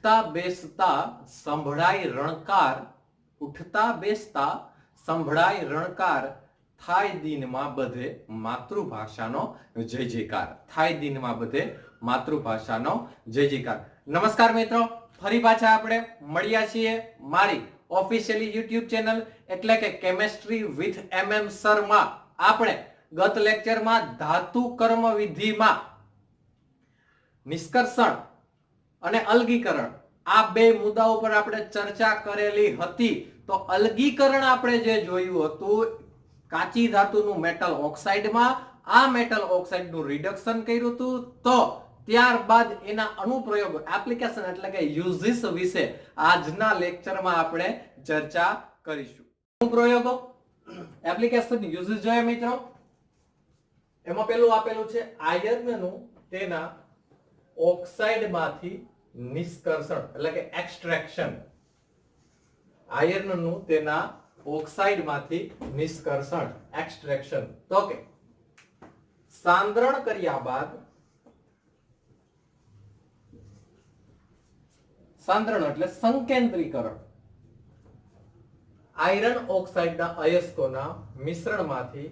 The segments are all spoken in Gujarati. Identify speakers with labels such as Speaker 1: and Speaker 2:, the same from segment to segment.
Speaker 1: ઉઠતા બેસતા સંભળાય રણકાર, ઉઠતા બેસતા સંભળાય રણકાર, થાય દિનમાં બધે માતૃભાષાનો જય જયકાર, થાય દિનમાં બધે માતૃભાષાનો જય જયકાર. નમસ્કાર મિત્રો, ફરી પાછા આપણે મળ્યા છીએ મારી ઓફિશિયલી યુટ્યુબ ચેનલ એટલે કે કેમેસ્ટ્રી વિથ MM સર માં. આપણે ગત લેક્ચરમાં ધાતુ કર્મ વિધિમાં નિષ્કર્ષણ અને અલગીકરણ આ બે મુદ્દાઓ પર આપણે ચર્ચા કરેલી હતી. તો અલગીકરણ આપણે જે જોયું હતું કાચી ધાતુનું મેટલ ઓક્સાઇડમાં, આ મેટલ ઓક્સાઇડનું રિડક્શન કર્યું હતું. તો ત્યારબાદ એના અનુપ્રયોગ એપ્લિકેશન એટલે કે યુઝિસ વિશે આજના લેક્ચરમાં આપણે ચર્ચા કરીશું. અનુપ્રયોગો એપ્લિકેશન યુઝિસ જોઈએ મિત્રો. એમાં પેલું આપેલું છે આયર્નનું તેના ઓક્સાઇડમાંથી નિષ્કર્ષણ એટલે કે એક્સ્ટ્રેક્શન. આયર્નનું તેના ઓક્સાઇડમાંથી નિષ્કર્ષણ એક્સ્ટ્રેક્શન. તો કે સાંદ્રણ કર્યા બાદ, સાંદ્રણ એટલે સંકેન્દ્રીકરણ, આયર્ન ઓક્સાઇડના અયસ્કોના મિશ્રણમાંથી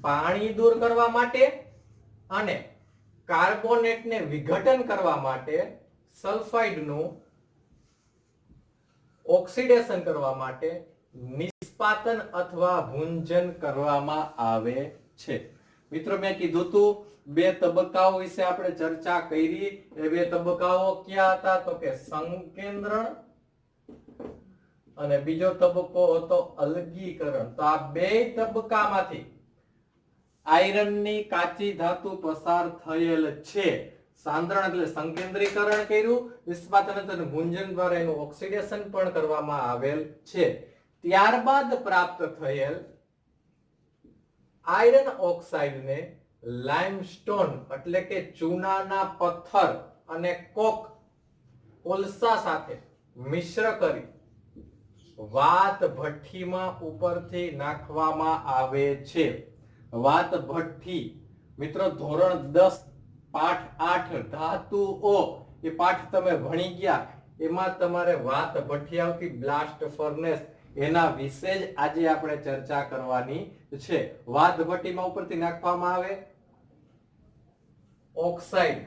Speaker 1: પાણી દૂર કરવા માટે અને કાર્બોનેટને વિઘટન કરવા માટે સલ્ફાઇડનું ઓક્સિડેશન કરવા માટે નિષ્પાતન અથવા ભૂંજન કરવામાં આવે છે. મિત્રો મેં કીધું હતું બે તબક્કાઓ વિશે આપણે ચર્ચા કરી. એ બે તબક્કાઓ ક્યાં હતા? તો કે સંકેન્દ્રણ અને બીજો તબક્કો હતો અલગીકરણ. તો આ બે તબક્કામાંથી આયરનની કાચી ધાતુ પસાર થયેલ છે. સાંદ્રણ એટલે સંકેન્દ્રીકરણ કર્યું, નિષ્પાતન અને ભૂંજન દ્વારા એનું ઓક્સિડેશન પણ કરવામાં આવેલ છે. ત્યારબાદ પ્રાપ્ત થયેલ આયર્ન ઓક્સાઇડને લાઇમસ્ટોન એટલે કે ચૂનાના પથ્થર અને કોલસા સાથે મિશ્ર કરી વાત ભઠ્ઠીમાં ઉપરથી નાખવામાં આવે છે. વાત ભઠ્ઠી મિત્રો ધોરણ 10 પાઠ 8 ધાતુઓ એ પાઠ તમે ભણી ગયા. એમાં તમારે વાત ભઠ્ઠી આવતી, બ્લાસ્ટ ફર્નેસ, એના વિશે જ આજે આપણે ચર્ચા કરવાની છે. વાત ભઠ્ઠીમાં ઉપરથી નાખવામાં આવે ઓક્સાઇડ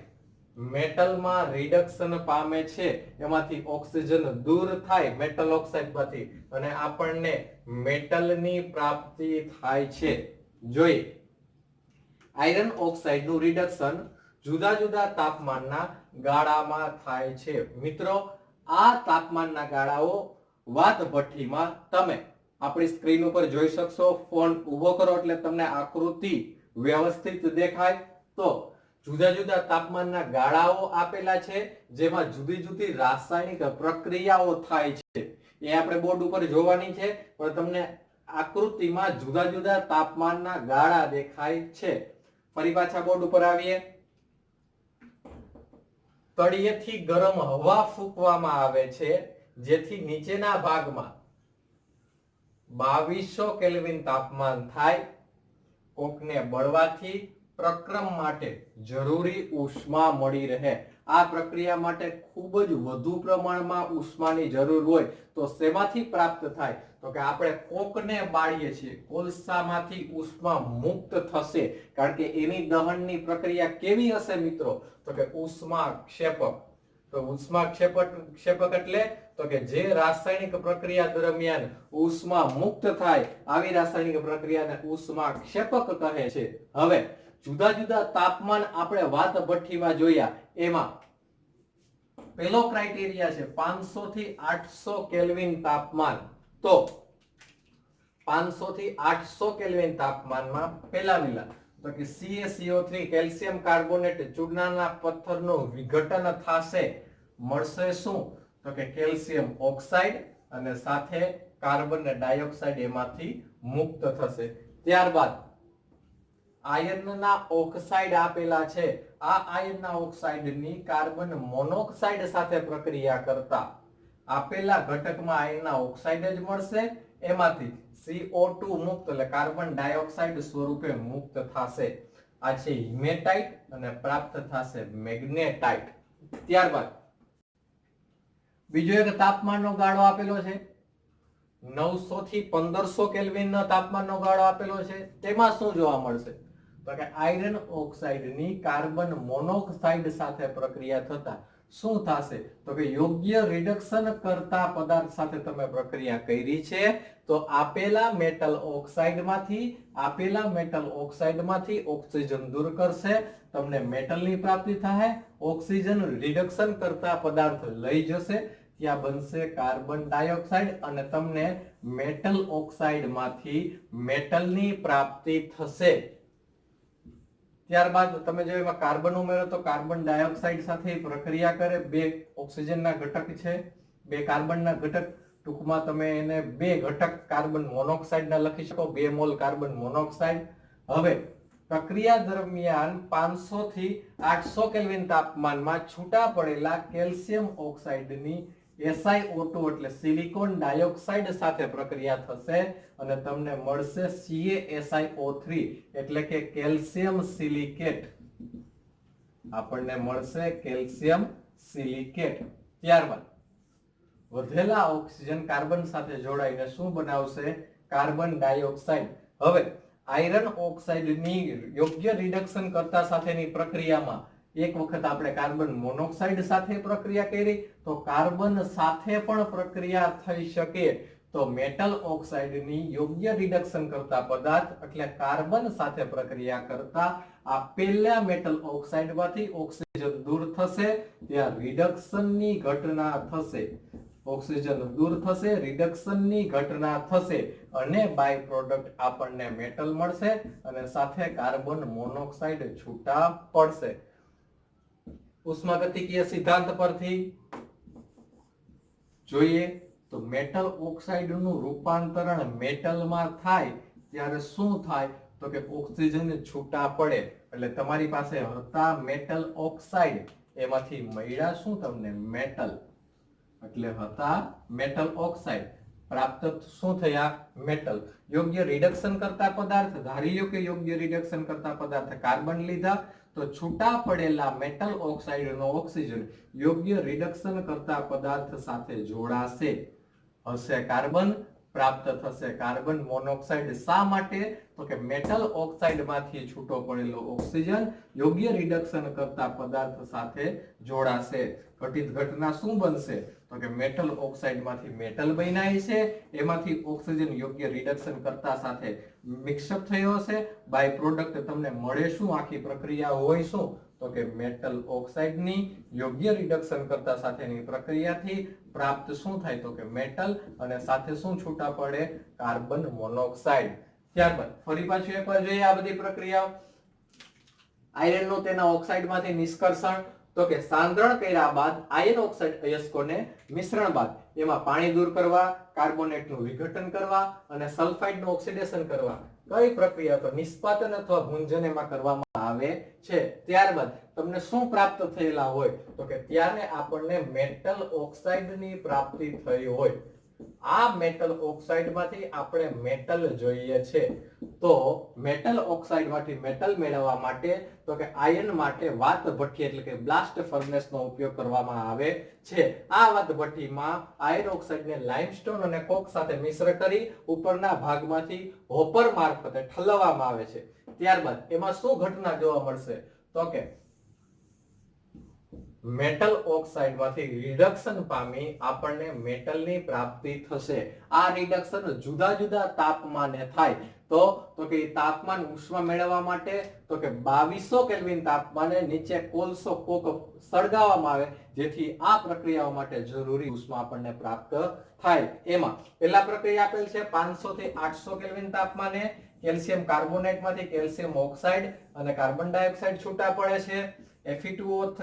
Speaker 1: મેટલમાં રિડક્શન પામે છે, એમાંથી ઓક્સિજન દૂર થાય મેટલ ઓક્સાઇડમાંથી અને આપણને મેટલની પ્રાપ્તિ થાય છે. જોઈએ આયર્ન ઓક્સાઇડનું રિડક્શન જુદા જુદા તાપમાનના ગાળામાં થાય છે. મિત્રો આ તાપમાનના ગાળાઓ વાત ભઠ્ઠીમાં તમે આપણી સ્ક્રીન ઉપર જોઈ શકશો. ફોન ઊભો કરો એટલે તમને આકૃતિ વ્યવસ્થિત દેખાય. તો જુદા જુદા તાપમાનના ગાળાઓ આપેલા છે જેમાં જુદી જુદી રાસાયણિક પ્રક્રિયાઓ થાય છે. એ આપણે બોર્ડ ઉપર જોવાની છે, પણ તમને આકૃતિમાં જુદા જુદા તાપમાનના ગાળા દેખાય છે. ફરી પાછા બોર્ડ ઉપર આવીએ. તળિયેથી ગરમ હવા ફૂંકવામાં આવે છે જેથી નીચેના ભાગમાં 2200 કેલ્વિન તાપમાન થાય. કોકને બળવાથી પ્રક્રમ માટે જરૂરી ઉષ્મા મળી રહે. આ પ્રક્રિયા માટે ખૂબ જ વધુ પ્રમાણમાં ઉષ્માની જરૂર હોય તો શેમાંથી પ્રાપ્ત થાય? તો કે આપણે કોકને બાળીએ છીએ, કોલસામાંથી ઉષ્મા મુક્ત થશે. કારણ કે એની દહનની પ્રક્રિયા કેવી હશે મિત્રો? તો કે ઉષ્માક્ષેપક. તો ઉષ્માક્ષેપક એટલે તો કે જે રાસાયણિક પ્રક્રિયા દરમિયાન ઉષ્મા મુક્ત થાય આવી રાસાયણિક પ્રક્રિયાને ઉષ્માક્ષેપક કહે છે. હવે જુદા જુદા તાપમાન આપણે વાત ભઠ્ઠીમાં જોયા. એમાં પહેલો ક્રાઇટેરિયા છે 500 થી 800 કેલ્વિન તાપમાન. તો 500 થી 800 કેલ્વિન તાપમાનમાં પહેલા વિલા તો કે CaCO3 કેલ્શિયમ કાર્બોનેટ ચૂનાના પથ્થરનું વિઘટન થશે. મળશે શું? તો કે કેલ્શિયમ ઓક્સાઇડ અને સાથે કાર્બન ડાયોક્સાઇડ એમાંથી મુક્ત થશે. ત્યારબાદ આયર્નના ઓક્સાઇડ આપેલા છે. આ આયર્નના ઓક્સાઇડની કાર્બન મોનોક્સાઇડ સાથે પ્રક્રિયા કરતા આપેલા ઘટકમાં આયર્નના ઓક્સાઇડ જ મળશે. એમાંથી CO2 મુક્ત એટલે કાર્બન ડાયોક્સાઇડ સ્વરૂપે મુક્ત થશે. આ છે હિમેટાઇટ અને પ્રાપ્ત થશે મેગ્નેટાઇટ. ત્યારબાદ બીજો એક તાપમાનનો ગાળો આપેલો છે 900 થી 1500 કેલ્વિનનો તાપમાનનો ગાળો આપેલો છે. તેમાં શું જોવા મળશે તો કે આયર્ન ઓક્સાઇડની કાર્બન મોનોક્સાઇડ સાથે પ્રક્રિયા થતા શું થશે તો કે યોગ્ય રિડક્શન કરતા પદાર્થ સાથે તમે પ્રક્રિયા કરી છે તો આપેલા મેટલ ઓક્સાઇડમાંથી ઓક્સિજન દૂર કરશે, તમને મેટલની પ્રાપ્તિ થાય. ઓક્સિજન રિડક્શન કરતા પદાર્થ લઈ જશે, ત્યાં બનશે કાર્બન ડાયોક્સાઇડ અને તમને મેટલ ઓક્સાઇડમાંથી મેટલની પ્રાપ્તિ થશે. ત્યારબાદ તમે જો એમાં કાર્બન ઉમેરો તો કાર્બન ડાયોક્સાઇડ સાથે પ્રક્રિયા કરે, બે ઓક્સિજનના ઘટક છે, બે કાર્બનના ઘટક, ટૂંકમાં તમે એને બે ઘટક કાર્બન મોનોક્સાઇડના લખી શકો, 2 મોલ કાર્બન મોનોક્સાઇડ. હવે પ્રક્રિયા દરમિયાન 500 થી 800 કેલ્વિન તાપમાનમાં છૂટા પડેલા કેલ્શિયમ ઓક્સાઇડની SiO2 એટલે સિલિકોન ડાયોક્સાઇડ સાથે પ્રક્રિયા થશે અને તમને મળશે CaSiO3 એટલે કે કેલ્શિયમ સિલિકેટ. આપણને મળશે કેલ્શિયમ સિલિકેટ. ત્યારબાદ વધેલા ઓક્સિજન કાર્બન સાથે જોડાઈને શું બનાવશે કાર્બન ડાયોક્સાઇડ. હવે આયર્ન ઓક્સાઇડની યોગ્ય રિડક્શન કરતા સાથેની પ્રક્રિયામાં એક વખત આપણે કાર્બન મોનોક્સાઇડ સાથે પ્રક્રિયા કરી તો કાર્બન સાથે પણ પ્રક્રિયા થઈ શકે તો મેટલ ઓક્સાઇડની યોગ્ય રિડક્શન કરતા પદાર્થ એટલે કાર્બન સાથે પ્રક્રિયા કરતા આપેલા મેટલ ઓક્સાઇડમાંથી ઓક્સિજન દૂર થશે, ત્યાં રિડક્શનની ઘટના થશે. ઓક્સિજન દૂર થશે, રિડક્શનની ઘટના થશે અને બાય પ્રોડક્ટ આપણને મેટલ મળશે અને સાથે કાર્બન મોનોક્સાઇડ છૂટા પડશે. ઉષ્માગતિકીય સિદ્ધાંત પરથી જોઈએ તો મેટલ ઓક્સાઇડનું રૂપાંતરણ મેટલમાં થાય ત્યારે શું થાય તો કે ઓક્સિજન છૂટા પડે એટલે તમારી પાસે હતા મેટલ ઓક્સાઇડ એમાંથી મળ્યા શું તમને મેટલ એટલે હતા મેટલ ઓક્સાઇડ પ્રાપ્ત શું થયા મેટલ. યોગ્ય રિડક્શન કરતા પદાર્થ ધારી લો કે યોગ્ય રિડક્શન કરતા પદાર્થ કાર્બન લીધા તો છૂટા પડેલા મેટલ ઓક્સાઇડનો ઓક્સિજન યોગ્ય રિડક્શન કરતા પદાર્થ સાથે જોડાશે, હશે કાર્બન, પ્રાપ્ત થશે કાર્બન મોનોક્સાઇડ. શા માટે તો કે મેટલ ઓક્સાઇડમાંથી છૂટો પડેલો ઓક્સિજન યોગ્ય રિડક્શન કરતા પદાર્થ સાથે જોડાશે. ઘટિત ઘટના શું બનશે તો કે મેટલ ઓક્સાઇડમાંથી મેટલ બન્યા છે, એમાંથી ઓક્સિજન યોગ્ય રિડક્શન કરતા સાથે મિક્સઅપ થયો હશે, બાય પ્રોડક્ટ તમને મળે શું, આખી પ્રક્રિયા હોય શું તો કે મેટલ ઓક્સાઇડની યોગ્ય રિડક્શન કરતા સાથેની પ્રક્રિયાથી પ્રાપ્ત શું થાય તો કે મેટલ અને સાથે શું છૂટા પડે કાર્બન મોનોક્સાઇડ. ત્યારબાદ ફરી પાછું એકવાર જોઈએ આ બધી પ્રક્રિયાઓ. આયર્નનું તેના ઓક્સાઇડમાંથી નિષ્કર્ષણ તો કે સાંદ્રણ કર્યા બાદ આયર્ન ઓક્સાઇડ અયસ્કોને મિશ્રણ બાદ એમાં પાણી દૂર કરવા, કાર્બોનેટનું વિઘટન કરવા અને સલ્ફાઇડનું ઓક્સિડેશન કરવા કઈ પ્રક્રિયા તો નિષ્પાદન અથવા ભૂંજન એમાં કરવામાં આવે છે. ત્યારબાદ તમને શું પ્રાપ્ત થયેલા હોય તો કે ત્યારે આપણને મેટલ ઓક્સાઇડની પ્રાપ્તિ થઈ હોય. આ મેટલ ઓક્સાઇડમાંથી આપણે મેટલ જોઈએ છે તો મેટલ ઓક્સાઇડમાંથી મેટલ મેળવવા માટે તો કે આયર્ન માટે વાત ભઠ્ઠી એટલે કે બ્લાસ્ટ ફર્નેસનો ઉપયોગ કરવામાં આવે છે. આ વાત ભઠ્ઠીમાં આયર્ન ઓક્સાઇડને લાઇમસ્ટોન અને કોક સાથે મિશ્ર કરી ઉપરના ભાગમાંથી હોપર મારફતે ઠલવવામાં આવે છે. ત્યારબાદ એમાં શું ઘટના જોવા મળશે તો કે મેટલ ઓક્સાઇડમાંથી રિડક્શન પામી આપણને મેટલની પ્રાપ્તિ થશે. આ રિડક્શન જુદા જુદા તાપમાને થાય તો કે તાપમાન ઉષ્મા મેળવવા માટે તો કે 2200 કેલ્વિન તાપમાને નીચે કોલસો કોક સળગાવવામાં આવે જેથી આ પ્રક્રિયાઓ માટે જરૂરી ઉષ્મા આપણને પ્રાપ્ત થાય. એમાં પહેલા પ્રક્રિયા આપેલ છે 500 થી 800 કેલ્વિન તાપમાને કેલ્શિયમ કાર્બોનેટમાંથી કેલ્શિયમ ઓક્સાઇડ અને કાર્બન ડાયોક્સાઇડ છૂટા પડે છે. Fe2O3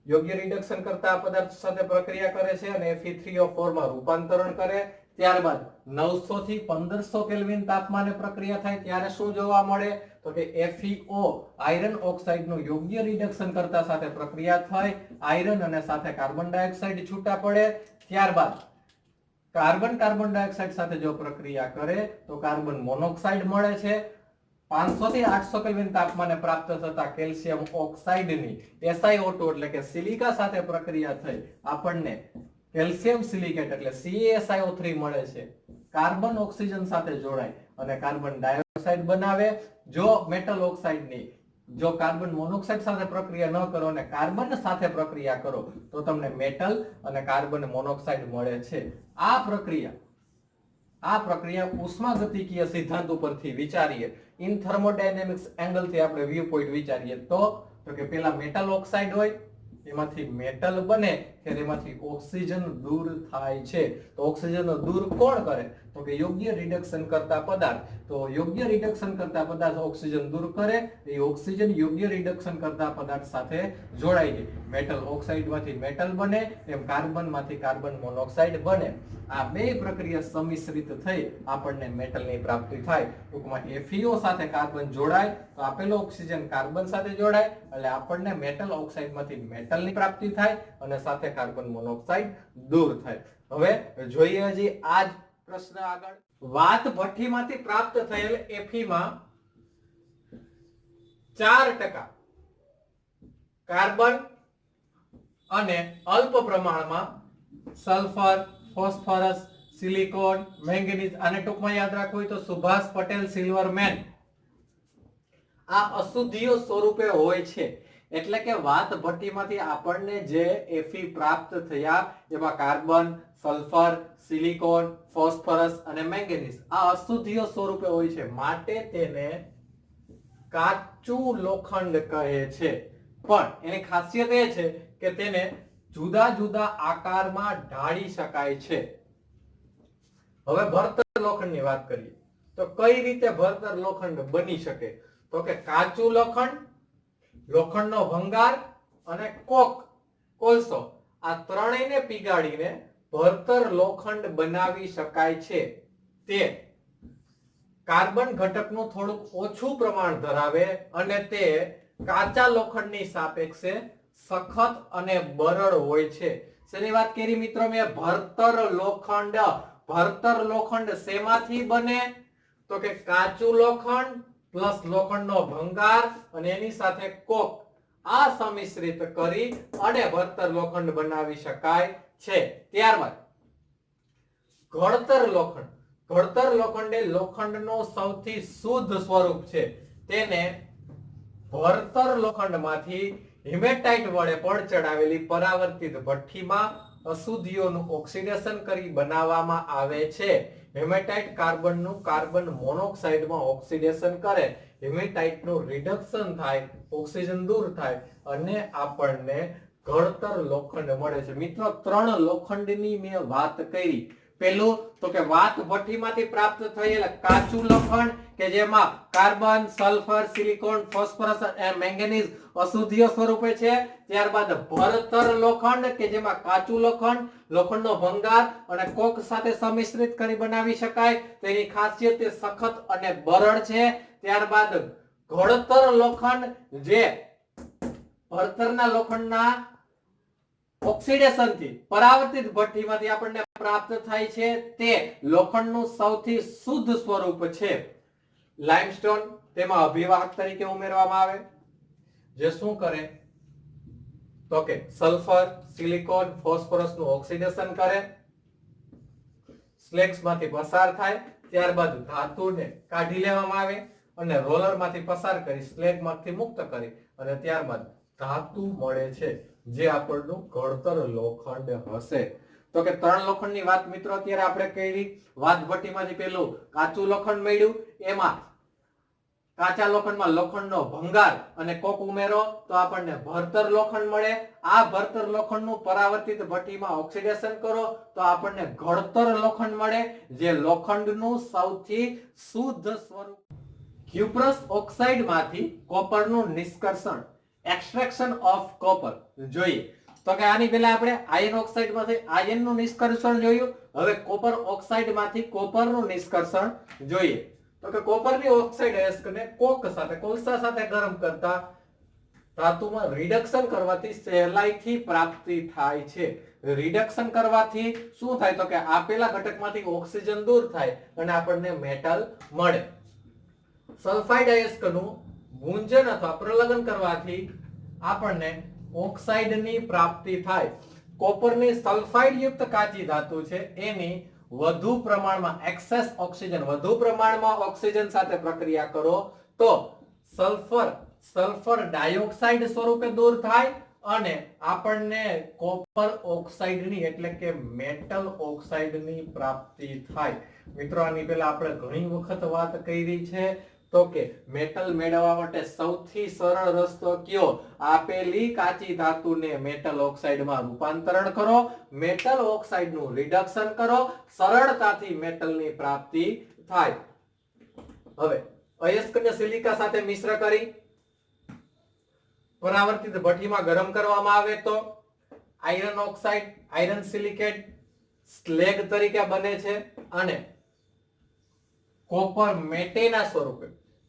Speaker 1: યોગ્ય રિડક્શન કરતા પદાર્થ સાથે પ્રક્રિયા કરે છે અને Fe3O4 માં રૂપાંતરણ કરે. ત્યારબાદ 900 થી 1500 કેલ્વિન તાપમાને પ્રક્રિયા થાય ત્યારે શું જોવા મળે તો કે FeO આયર્ન ઓક્સાઇડનું યોગ્ય રિડક્શન કરતા સાથે પ્રક્રિયા થાય, આયર્ન અને સાથે કાર્બન ડાયોક્સાઇડ છૂટા પડે. ત્યારબાદ કાર્બન ડાયોક્સાઇડ સાથે જો પ્રક્રિયા કરે તો કાર્બન મોનોક્સાઇડ મળે છે. 500 થી 800 કેલ્વિન તાપમાને પ્રાપ્ત થતા કેલ્શિયમ ઓક્સાઇડની SiO2 એટલે કે સિલિકા સાથે પ્રક્રિયા થઈ આપણને કેલ્શિયમ સિલિકેટ એટલે CaSiO3 મળે છે, કાર્બન ઓક્સિજન સાથે જોડાય અને કાર્બન ડાયોક્સાઇડ બનાવે. જો મેટલ ઓક્સાઇડની જો કાર્બન મોનોક્સાઇડ સાથે પ્રક્રિયા ન કરો અને કાર્બન સાથે પ્રક્રિયા કરો તો તમને મેટલ અને કાર્બન મોનોક્સાઇડ મળે છે. આ પ્રક્રિયા ઉષ્માગતિકીય સિદ્ધાંત ઉપરથી વિચારીએ, ઇન થર્મોડાયનેમિક્સ એંગલથી આપણે વ્યૂ પોઈન્ટ વિચારીએ તો કે પેલા મેટલ ઓક્સાઇડ હોય, એમાંથી મેટલ બને કે એમાંથી ઓક્સિજન દૂર થાય છે. તો ઓક્સિજન દૂર કોણ કરે? તો કે યોગ્ય રિડક્શન કરતા પદાર્થ. તો યોગ્ય રિડક્શન કરતા પદાર્થ ઓક્સિજન દૂર કરે, એ ઓક્સિજન યોગ્ય રિડક્શન કરતા પદાર્થ સાથે જોડાઈ જાય. મેટલ ઓક્સાઇડમાંથી મેટલ બને, એમ કાર્બનમાંથી કાર્બન મોનોક્સાઇડ બને. આ બે પ્રક્રિયા સંમિશ્રિત થઈ આપણને મેટલની પ્રાપ્તિ થાય. ટૂંકમાં FeO સાથે કાર્બન જોડાય તો આપેલો ઓક્સિજન કાર્બન સાથે જોડાય એટલે આપણને મેટલ ઓક્સાઇડમાંથી મેટલની પ્રાપ્તિ થાય અને સાથે કાર્બન મોનોક્સાઇડ દૂર થાય. હવે જોઈએ હજી આ જ પ્રશ્ન આગળ. વાત ભઠ્ઠીમાંથી પ્રાપ્ત થયેલ Fe માં 4% કાર્બન અને અલ્પ પ્રમાણમાં સલ્ફર, ફોસ્ફરસ, સિલિકોન, મેંગેનીઝ, આને ટૂંકમાં યાદ રાખવું હોય તો સુભાષ પટેલ સિલ્વરમેન, આ અશુદ્ધિઓ સ્વરૂપે હોય છે. એટલે કે વાત ભઠ્ઠીમાંથી આપણને જે Fe પ્રાપ્ત થયા એમાં કાર્બન, સલ્ફર, સિલિકોન, ફોસ્ફરસ અને મેંગેનીઝ આ અશુદ્ધિઓ સ્વરૂપે હોય છે, માટે તેને કાચું લોખંડ કહે છે. પણ એની ખાસિયત એ છે કે તેને જુદા જુદા આકારમાં ઢાળી શકાય છે. હવે ભરતર લોખંડની વાત કરીએ તો કઈ રીતે ભરતર લોખંડ બની શકે? તો કે કાચું લોખંડ, લોખંડનો ભંગાર અને કોલસો આ ત્રણેયને પીગાળીને ભરતર લોખંડ બનાવી શકાય છે. તે કાર્બન ઘટકનું થોડુંક ઓછું પ્રમાણ ધરાવે અને તે કાચા લોખંડની સાપેક્ષે સખત અને બરડ હોય છે. શેની વાત કરી મિત્રો મેં? ભરતર લોખંડ. ભરતર લોખંડ શેમાંથી બને? તો કે કાચું લોખંડ પ્લસ લોખંડનો ભંગાર અને એની સાથે કોક આ સંમિશ્રિત કરી અને ભરતર લોખંડ બનાવી શકાય છે. ત્યારબાદ ઘડતર લોખંડ. ઘડતર લોખંડ એ લોખંડનું સૌથી શુદ્ધ સ્વરૂપ છે. તેને ભરતર લોખંડમાંથી હિમેટાઇટ વડે પડ ચડાવેલી પરાવર્તિત ભઠ્ઠીમાં અશુદ્ધિઓનું ઓક્સિડેશન કરી બનાવવામાં આવે છે. હેમેટાઇટ કાર્બનનું કાર્બન મોનોક્સાઇડમાં ઓક્સિડેશન કરે, હેમેટાઇટનું રિડક્શન થાય, ઓક્સિજન દૂર થાય અને આપણને ઘડતર લોખંડ મળે છે. મિત્રો 3 લોખંડની મેં વાત કરી. પહેલું તો કે વાત ભઠ્ઠીમાંથી પ્રાપ્ત થયેલ કાચું લોખંડ કે જેમાં કાર્બન, સલ્ફર, સિલિકોન, ફોસ્ફરસ અને મેંગેનીઝ અશુદ્ધિઓ સ્વરૂપે છે. ત્યારબાદ ભરતર લોખંડ કે જેમાં કાચું લોખંડ, લોખંડનો ભંગાર અને કોક સાથે સંમિશ્રિત કરી બનાવી શકાય. તેની ખાસિયત તે સખત અને બરડ છે. ત્યારબાદ ઘડતર લોખંડ જે ભરતરના લોખંડના ઓક્સિડેશનથી પરાવર્તિત ભઠ્ઠીમાંથી આપણને પ્રાપ્ત થાય છે. તે લોખંડનું સૌથી શુદ્ધ સ્વરૂપ છે. લાઇમસ્ટોન તેમાં અભિવાહક તરીકે ઉમેરવામાં આવે જે શું કરે તો કે સલ્ફર, સિલિકોન, ફોસ્ફરસનું ઓક્સિડેશન કરે, સ્લેગ્સમાંથી પસાર થાય. ત્યારબાદ ધાતુને કાઢી લેવામાં આવે અને રોલરમાંથી પસાર કરી સ્લેગમાંથી મુક્ત કરી અને ત્યારબાદ ધાતુ મળે છે જે આપણનું ઘડતર લોખંડ હશે. તો કે 3 લોખંડની વાત મિત્રો અત્યારે આપણે કરી. વાત ભઠ્ઠીમાંથી પેલું કાચું લોખંડ મળ્યું, એમાં કાચા લોખંડમાં લોખંડનો ભંગાર અને કોક ઉમેરો તો આપણને ભરતર લોખંડ મળે. આ ભરતર લોખંડનું પરાવર્તિત ભઠ્ઠીમાં ઓક્સિડેશન કરો તો આપણને ઘડતર લોખંડ મળે જે લોખંડનું સૌથી શુદ્ધ સ્વરૂપ. ક્યુપ્રસ ઓક્સાઇડમાંથી કોપરનું નિષ્કર્ષણ, એક્સટ્રેક્શન ઓફ કોપર જોઈએ તો કે આની પહેલા આપણે આયર્ન ઓક્સાઇડમાંથી આયર્નનું નિષ્કર્ષણ જોયું. હવે કોપર ઓક્સાઇડમાંથી કોપરનું નિષ્કર્ષણ જોઈએ તો કે કોપરની ઓક્સાઇડ અયસ્કને કોક સાથે કોલસા સાથે ગરમ કરતા ધાતુમાં રિડક્શન કરવાથી સહેલાઈથી પ્રાપ્તિ થાય છે. રિડક્શન કરવાથી શું થાય તો કે આપેલા ઘટકમાંથી ઓક્સિજન દૂર થાય અને આપણને મેટલ મળે. સલ્ફાઇડ અયસ્કનું ભૂંજન અથવા પ્રલગન કરવાથી આપણને ઓક્સાઇડની પ્રાપ્તિ થાય. કોપરની સલ્ફાઇડ યુક્ત કાચી ધાતુ છે એની વધુ પ્રમાણમાં એક્સેસ ઓક્સિજન, વધુ પ્રમાણમાં ઓક્સિજન સાથે પ્રક્રિયા કરો તો સલ્ફર ડાયોક્સાઇડ સ્વરૂપે દૂર થાય અને આપણને કોપર ઓક્સાઇડની એટલે કે મેટલ ઓક્સાઇડની પ્રાપ્તિ થાય. મિત્રો આની પહેલા આપણે ઘણી વખત વાત કરી છે તો કે મેટલ મેળવવા માટે સૌથી સરળ રસ્તો કયો? આપેલી કાચી ધાતુને મેટલ ઓક્સાઇડમાં રૂપાંતરણ કરો, મેટલ ઓક્સાઇડનું રિડક્શન કરો, સરળતાથી મેટલની પ્રાપ્તિ થાય. હવે અયસ્કને સિલિકા સાથે મિશ્ર કરી પરાવર્તિત ભઠ્ઠીમાં ગરમ કરવામાં આવે તો iron oxide, iron silicate slag તરીકે બને છે અને કોપર મેટેના સ્વરૂપે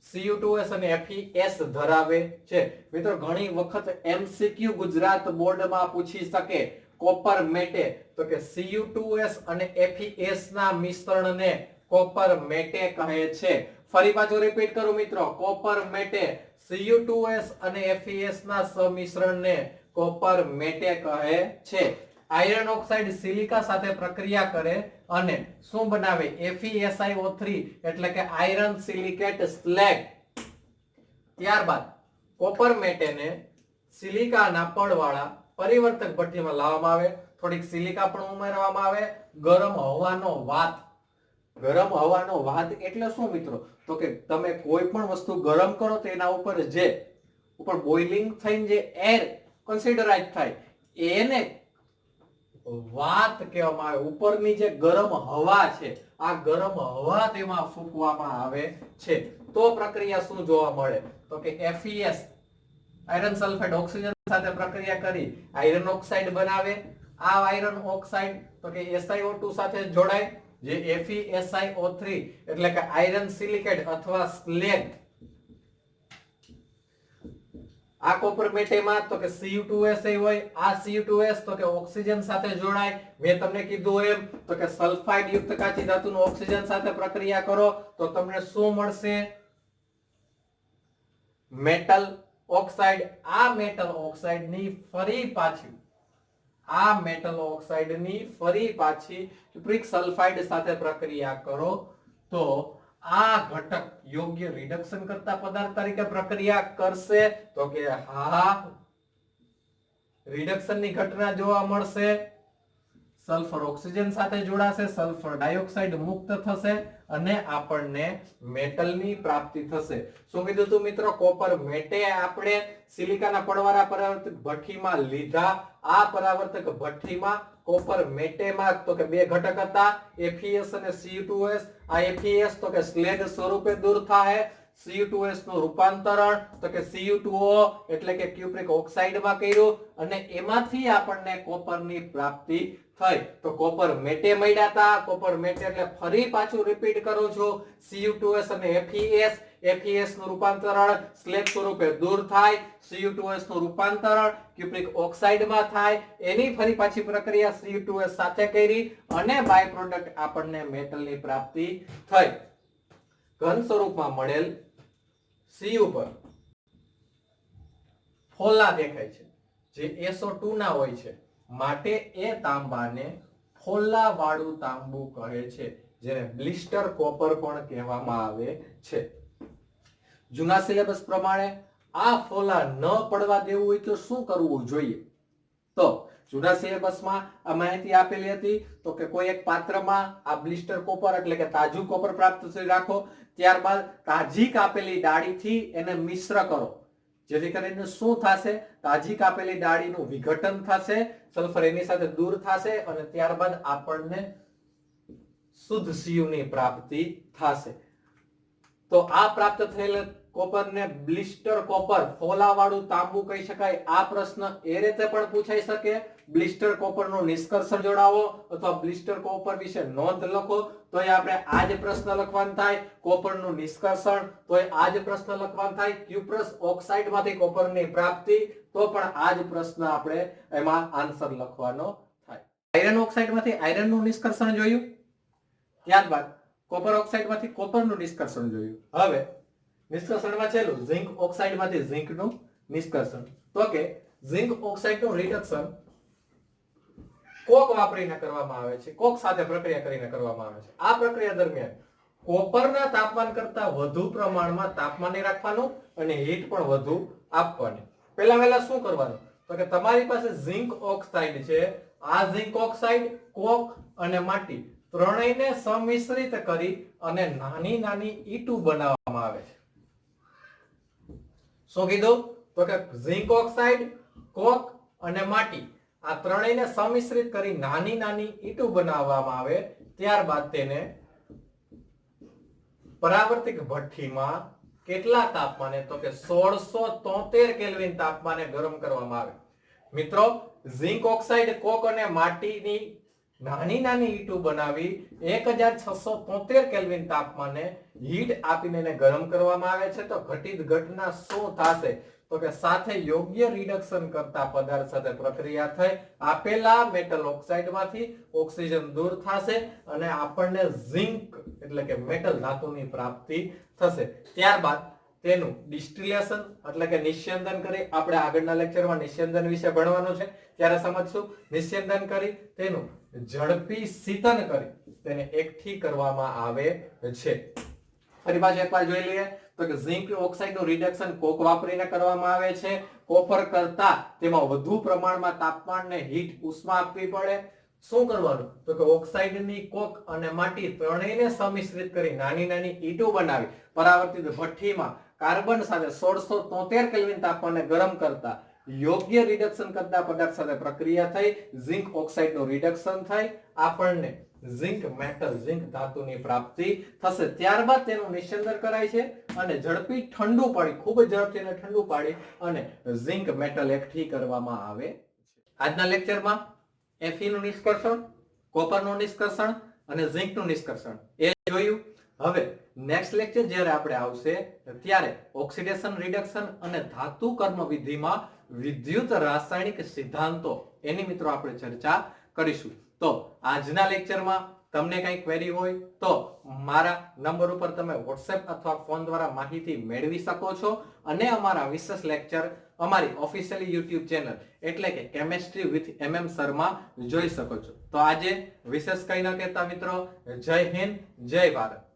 Speaker 1: Cu2S અને FeS ધરાવે છે. મિત્રો ઘણી વખત MCQ ગુજરાત બોર્ડમાં પૂછી શકે કોપર મેટે તો કે Cu2S અને FeS ના મિશ્રણને કોપર મેટે કહે છે. ફરી પાછું રિપીટ કરું મિત્રો, કોપર મેટે Cu2S અને FeS ના સમિશ્રણને કોપર મેટે કહે છે. આયરન ઓક્સાઇડ સિલિકા સાથે પ્રક્રિયા કરે અને શું બનાવે? FeSiO3 એટલે કે આયરન સિલિકેટ સ્લેગ. ત્યારબાદ કોપર મેટેને સિલિકાના પડવાળા પરિવર્તક ભઠ્ઠીમાં લાવવામાં આવે, થોડીક સિલિકા પણ ઉમેરવામાં આવે, ગરમ હવાનો વાત. ગરમ હવાનો વાત એટલે શું મિત્રો? તો કે તમે કોઈ પણ વસ્તુ ગરમ કરો તો એના ઉપર જે ઉપર બોઇલિંગ થઈને જે એર કન્સિડરાઇઝ થાય એને વાત કહેવામાં આવે. ઉપરની જે ગરમ હવા છે આ ગરમ હવા તેમાં ફૂંકવામાં આવે છે તો પ્રક્રિયા શું જોવા મળે? તો કે FeS આયરન સલ્ફેટ ઓક્સિજન સાથે પ્રક્રિયા કરી આયરન ઓક્સાઇડ બનાવે. આ આયરન ઓક્સાઇડ તો કે SiO2 સાથે જોડાય જે FeSiO3 એટલે કે આયરન સિલિકેટ અથવા સ્લેગ. આ કોપર મેટેમાં તો કે Cu2S હોય, આ Cu2S તો કે ઓક્સિજન સાથે જોડાય. મેં તમને કીધું એમ તો કે સલ્ફાઇડ યુક્ત કાચી ધાતુનું ઓક્સિજન સાથે પ્રક્રિયા કરો તો તમને શું મળશે? Metal oxide. આ મેટલ ઓક્સાઇડની ફરી પાછી ક્યુપ્રિક સલ્ફાઇડ સાથે પ્રક્રિયા કરો તો આ ઘટક યોગ્ય રિડક્શન કરતા પદાર્થ તરીકે પ્રક્રિયા કરશે તો કે હા, રિડક્શનની ઘટના જોવા મળશે. સલ્ફર ઓક્સિજન સાથે જોડાશે, સલ્ફર ડાયોક્સાઇડ મુક્ત થશે અને આપણને મેટલની પ્રાપ્તિ થશે. શું કીધું તું મિત્રો? કોપર મેટે આપણે સિલિકાના પડવાળા પરાવર્તક ભઠ્ઠીમાં લીધા. આ પરાવર્તક ભઠ્ઠીમાં કોપર મેટેમાં તો કે બે ઘટક હતા, FeS અને Cu2S. આ FeS તો કે સ્લેગ સ્વરૂપે દૂર થાય, Cu2S નું રૂપાંતરણ તો કે Cu2O એટલે કે ક્યુપ્રિક ઓક્સાઇડમાં કર્યું અને એમાંથી આપણને કોપરની પ્રાપ્તિ થઈ. તો કોપર મેટે મળ્યા હતા. કોપર મેટે એટલે ફરી પાછું રિપીટ કરું છું, Cu2S અને FeS નું રૂપાંતરણ સ્લેગ સ્વરૂપે દૂર થાય, Cu2S નું રૂપાંતરણ ક્યુપ્રિક ઓક્સાઇડમાં થાય, એની ફરી પાછી પ્રક્રિયા Cu2S સાથે કરી અને બાય પ્રોડક્ટ આપણને મેટલની પ્રાપ્તિ થઈ. ઘન સ્વરૂપમાં મળેલ Cu પર ફોલ્લા દેખાય છે જે SO2 ના હોય છે, માટે એ તાંબાને ફોલ્લા વાળું તાંબુ કહે છે, જેને બ્લિસ્ટર કોપર પણ કહેવામાં આવે છે. જૂના સિલેબસ પ્રમાણે આ ફોલ્લા ન પડવા દેવું હોય તો શું કરવું જોઈએ? તો જૂના સિલેબસમાં આ માહિતી આપેલી હતી તો કે કોઈ એક પાત્રમાં આ બ્લિસ્ટર કોપર એટલે કે તાજું કોપર પ્રાપ્ત કરી રાખો. ત્યારબાદ તાજી કાપેલી ડાળીથી એને મિશ્ર કરો, જેથી કરીને શું થશે? તાજી કાપેલી ડાળીનું વિઘટન થશે, સલ્ફર એની સાથે દૂર થશે અને ત્યારબાદ આપણને શુદ્ધ Cu ની પ્રાપ્તિ થશે. તો આ પ્રાપ્ત થયેલ કોપરને બ્લિસ્ટર કોપર, ફોલા વાળું તાંબુ કહી શકાય. આ પ્રશ્ન એ રીતે પણ પૂછાઈ શકે, બ્લિસ્ટર કોપરનું નિષ્કર્ષ જોડાવો અથવા બ્લિસ્ટર કોપર વિશે નોંધ લખો તો આપણે આ જ પ્રશ્ન લખવાનું થાય. કોપરનું નિષ્કર્ષણ તો આ જ પ્રશ્ન લખવાનું થાય. ક્યુપ્રસ ઓક્સાઇડમાંથી કોપરની પ્રાપ્તિ તો પણ આ જ પ્રશ્ન આપણે એમાં આન્સર લખવાનો થાય. આયરન ઓક્સાઇડમાંથી આયરનનું નિષ્કર્ષણ જોયું, ત્યારબાદ કોપર ઓક્સાઇડમાંથી કોપરનું નિષ્કર્ષણ જોયું. હવે નિષ્કર્ષણમાં છેલ્લું ઝિંક ઓક્સાઇડમાંથી ઝિંકનું નિષ્કર્ષણ. તો કે ઝિંક ઓક્સાઇડનું રિડક્શન કોક વાપરીને કરવામાં આવે છે, કોક સાથે પ્રક્રિયા કરીને કરવામાં આવે છે. આ પ્રક્રિયા દરમિયાન કોપરના તાપમાન કરતા વધુ પ્રમાણમાં તાપમાને રાખવાનું અને હીટ પણ વધુ આપવાની. પહેલા શું કરવાનું તો કે તમારી પાસે ઝિંક ઓક્સાઇડ છે. આ ઝિંક ઓક્સાઇડ, કોક અને માટી ત્રણેયને સંમિશ્રિત કરી અને નાની નાની ઈંટુ બનાવવામાં આવે છે. શું કીધું તો કે ઝિંક ઓક્સાઇડ, કોક અને માટી આ ત્રણેયને સંમિશ્રિત કરી નાની નાની ઈંટુ બનાવવામાં આવે. ત્યારબાદ તેને પરાવર્તિત ભઠ્ઠીમાં કેટલા તાપમાને તો કે 1673 કેલ્વિન તાપમાને ગરમ કરવામાં આવે. મિત્રો, ઝિંક ઓક્સાઇડ, કોક અને માટીની નાની નાની ઈંટુ બનાવી 1673 કેલ્વિન તાપમાને હીટ આપીને એને ગરમ કરવામાં આવે છે. તો ઘટિત ઘટના શું થશે તો કે સાથે યોગ્ય રિડક્શન કરતા પદાર્થ સાથે પ્રક્રિયા થઈ આપેલા મેટલ ઓક્સાઇડમાંથી ઓક્સિજન દૂર થશે અને આપણને ઝિંક એટલે કે મેટલ ધાતુની પ્રાપ્તિ થશે. ત્યારબાદ તેનું ડિસ્ટિલેશન એટલે કે નિસ્યંદન કરી, આપણે આગળના લેક્ચરમાં નિસ્યંદન વિશે ભણવાનું છે ત્યારે સમજશું. નિસ્યંદન કરી તેનું ઝડપી શીતન કરી તેને એકઠી કરવામાં આવે છે. ફરી પાછું એકવાર જોઈ લઈએ તો કે ઝિંક ઓક્સાઇડનું રિડક્શન કોક વાપરીને કરવામાં આવે છે. કોપર કરતા તેમાં વધુ પ્રમાણમાં તાપમાન ને હીટ ઉષ્મા આપવી પડે. શું કરવાનું તો કે ઓક્સાઇડની, કોક અને માટી ત્રણેયને સંમિશ્રિત કરી નાની નાની ઈંટો બનાવી પરાવર્તિત ભઠ્ઠીમાં કાર્બન સાથે 1673 કેલ્વિન તાપમાને ગરમ કરતા યોગ્ય રિડક્શન કરતા પદાર્થ સાથે પ્રક્રિયા થઈ ઝિંક ઓક્સાઇડનું રિડક્શન થઈ આપણને ઝિંક મેટલ, ઝિંક ધાતુની પ્રાપ્તિ થશે. ત્યારબાદ તેનું નિસ્યંદન કરાય છે અને ઝડપી ઠંડુ પાડી, ખૂબ જ ઝડપથી ઠંડુ પાડી અને ઝિંક મેટલ એકઠી કરવામાં આવે છે. આજના લેક્ચરમાં Fe નું નિષ્કર્ષણ, કોપરનું નિષ્કર્ષણ અને ઝિંકનું નિષ્કર્ષણ એ જોયું. હવે નેક્સ્ટ લેક્ચર જ્યારે આપણે આવશે ત્યારે ઓક્સિડેશન, રિડક્શન અને ધાતુ કર્મ વિધિમાં વિદ્યુત રાસાયણિક સિદ્ધાંતો એની મિત્રો આપણે ચર્ચા કરીશું. તો આજના લેક્ચરમાં તમને કઈ ક્વેરી હોય તો મારા નંબર ઉપર તમે WhatsApp અથવા ફોન દ્વારા માહિતી મેળવી શકો છો અને અમારા વિશેષ લેક્ચર અમારી ઓફિશિયલી YouTube ચેનલ એટલે કે કેમેસ્ટ્રી વિથ MM માં જોઈ શકો છો. તો આજે વિશેષ કઈ ન કહેતા મિત્રો, જય હિન્દ, જય ભારત.